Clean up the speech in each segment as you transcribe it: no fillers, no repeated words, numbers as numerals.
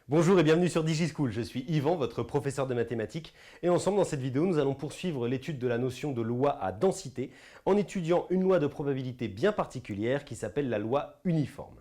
Bonjour et bienvenue sur DigiSchool, je suis Yvan, votre professeur de mathématiques et ensemble dans cette vidéo nous allons poursuivre l'étude de la notion de loi à densité en étudiant une loi de probabilité bien particulière qui s'appelle la loi uniforme.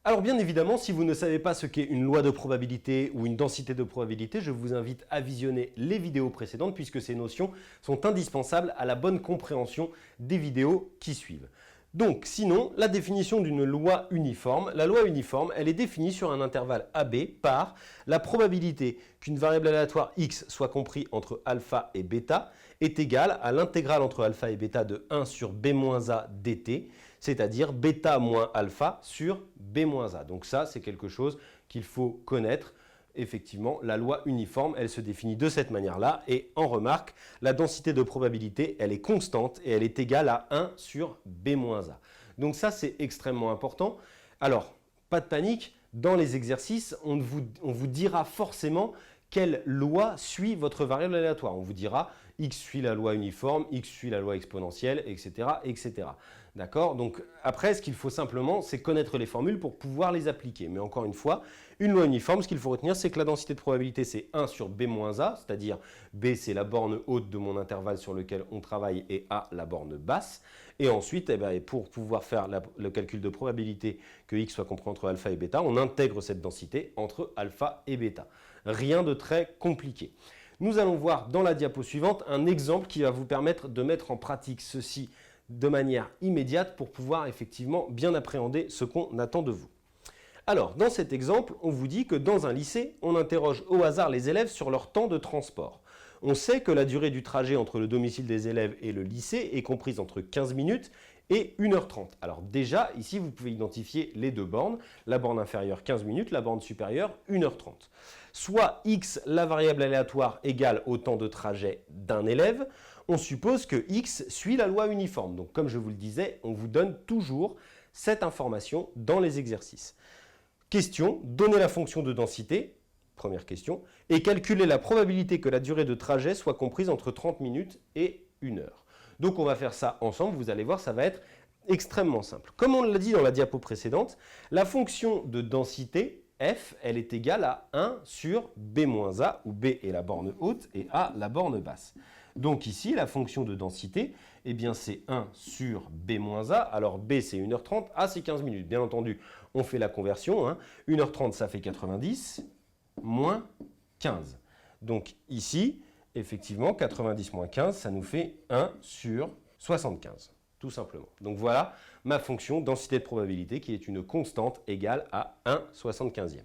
Alors bien évidemment, si vous ne savez pas ce qu'est une loi de probabilité ou une densité de probabilité, je vous invite à visionner les vidéos précédentes puisque ces notions sont indispensables à la bonne compréhension des vidéos qui suivent. Donc sinon, la définition d'une loi uniforme, la loi uniforme, elle est définie sur un intervalle AB par la probabilité qu'une variable aléatoire x soit comprise entre alpha et bêta est égale à l'intégrale entre alpha et bêta de 1 sur b-a dt, c'est-à-dire bêta moins alpha sur b-a. Donc ça, c'est quelque chose qu'il faut connaître. Effectivement, la loi uniforme, elle se définit de cette manière-là. Et en remarque, la densité de probabilité, elle est constante et elle est égale à 1 sur b-a. Donc ça, c'est extrêmement important. Alors, pas de panique, dans les exercices, on vous dira forcément quelle loi suit votre variable aléatoire. On vous dira x suit la loi uniforme, x suit la loi exponentielle, etc. etc. D'accord? Donc après, ce qu'il faut simplement, c'est connaître les formules pour pouvoir les appliquer. Mais encore une fois, une loi uniforme, ce qu'il faut retenir, c'est que la densité de probabilité, c'est 1 sur b-a, c'est-à-dire b, c'est la borne haute de mon intervalle sur lequel on travaille, et a, la borne basse. Et ensuite, pour pouvoir faire le calcul de probabilité que x soit compris entre alpha et bêta, on intègre cette densité entre alpha et bêta. Rien de très compliqué. Nous allons voir dans la diapo suivante un exemple qui va vous permettre de mettre en pratique ceci de manière immédiate pour pouvoir effectivement bien appréhender ce qu'on attend de vous. Alors, dans cet exemple, on vous dit que dans un lycée, on interroge au hasard les élèves sur leur temps de transport. On sait que la durée du trajet entre le domicile des élèves et le lycée est comprise entre 15 minutes et 1h30. Alors déjà, ici, vous pouvez identifier les deux bornes, la borne inférieure 15 minutes, la borne supérieure 1h30. Soit x, la variable aléatoire, égale au temps de trajet d'un élève, on suppose que x suit la loi uniforme. Donc comme je vous le disais, on vous donne toujours cette information dans les exercices. Question, donnez la fonction de densité, première question, et calculez la probabilité que la durée de trajet soit comprise entre 30 minutes et 1 heure. Donc on va faire ça ensemble, vous allez voir, ça va être extrêmement simple. Comme on l'a dit dans la diapo précédente, la fonction de densité, f, elle est égale à 1 sur b-a, où b est la borne haute et a la borne basse. Donc ici, la fonction de densité, eh bien c'est 1 sur b-a. Alors b, c'est 1h30, a, c'est 15 minutes. Bien entendu, on fait la conversion. 1h30, ça fait 90, moins 15. Donc ici, effectivement, 90 moins 15, ça nous fait 1 sur 75, tout simplement. Donc voilà ma fonction densité de probabilité qui est une constante égale à 1/75e.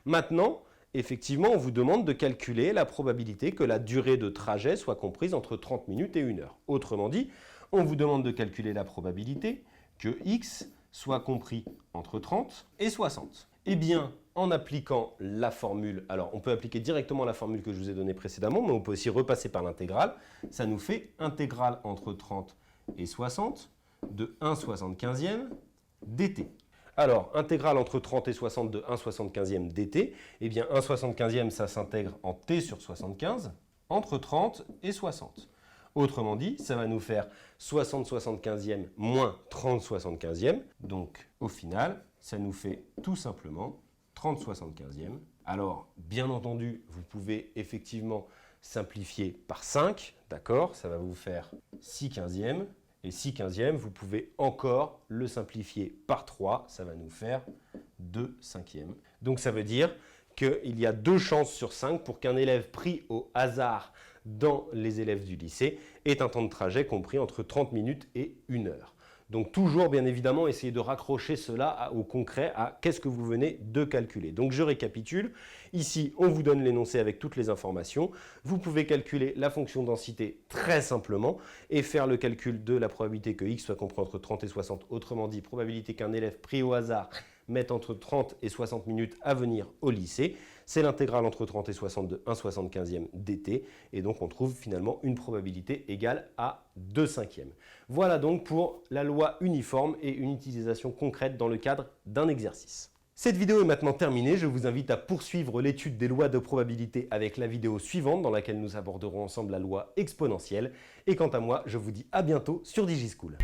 Maintenant, effectivement, on vous demande de calculer la probabilité que la durée de trajet soit comprise entre 30 minutes et 1 heure. Autrement dit, on vous demande de calculer la probabilité que x soit compris entre 30 et 60. Eh bien, en appliquant la formule, alors on peut appliquer directement la formule que je vous ai donnée précédemment, mais on peut aussi repasser par l'intégrale. Ça nous fait intégrale entre 30 et 60 de 1/75e dt. Alors, intégrale entre 30 et 60 de 1/75e dt, eh bien 1/75e, ça s'intègre en t sur 75, entre 30 et 60. Autrement dit, ça va nous faire 60/75e moins 30/75e. Donc, au final, ça nous fait tout simplement 30/75e. Alors, bien entendu, vous pouvez effectivement simplifier par 5, d'accord? Ça va vous faire 6/15e. Et 6/15e, vous pouvez encore le simplifier par 3, ça va nous faire 2/5e. Donc ça veut dire qu'il y a 2 chances sur 5 pour qu'un élève pris au hasard dans les élèves du lycée ait un temps de trajet compris entre 30 minutes et 1 heure. Donc toujours, bien évidemment, essayez de raccrocher cela au concret, à qu'est-ce que vous venez de calculer. Donc je récapitule. Ici, on vous donne l'énoncé avec toutes les informations. Vous pouvez calculer la fonction densité très simplement et faire le calcul de la probabilité que x soit compris entre 30 et 60. Autrement dit, probabilité qu'un élève pris au hasard mette entre 30 et 60 minutes à venir au lycée. C'est l'intégrale entre 30 et 60 de 1/75e dt. Et donc, on trouve finalement une probabilité égale à 2/5e. Voilà donc pour la loi uniforme et une utilisation concrète dans le cadre d'un exercice. Cette vidéo est maintenant terminée. Je vous invite à poursuivre l'étude des lois de probabilité avec la vidéo suivante dans laquelle nous aborderons ensemble la loi exponentielle. Et quant à moi, je vous dis à bientôt sur DigiSchool.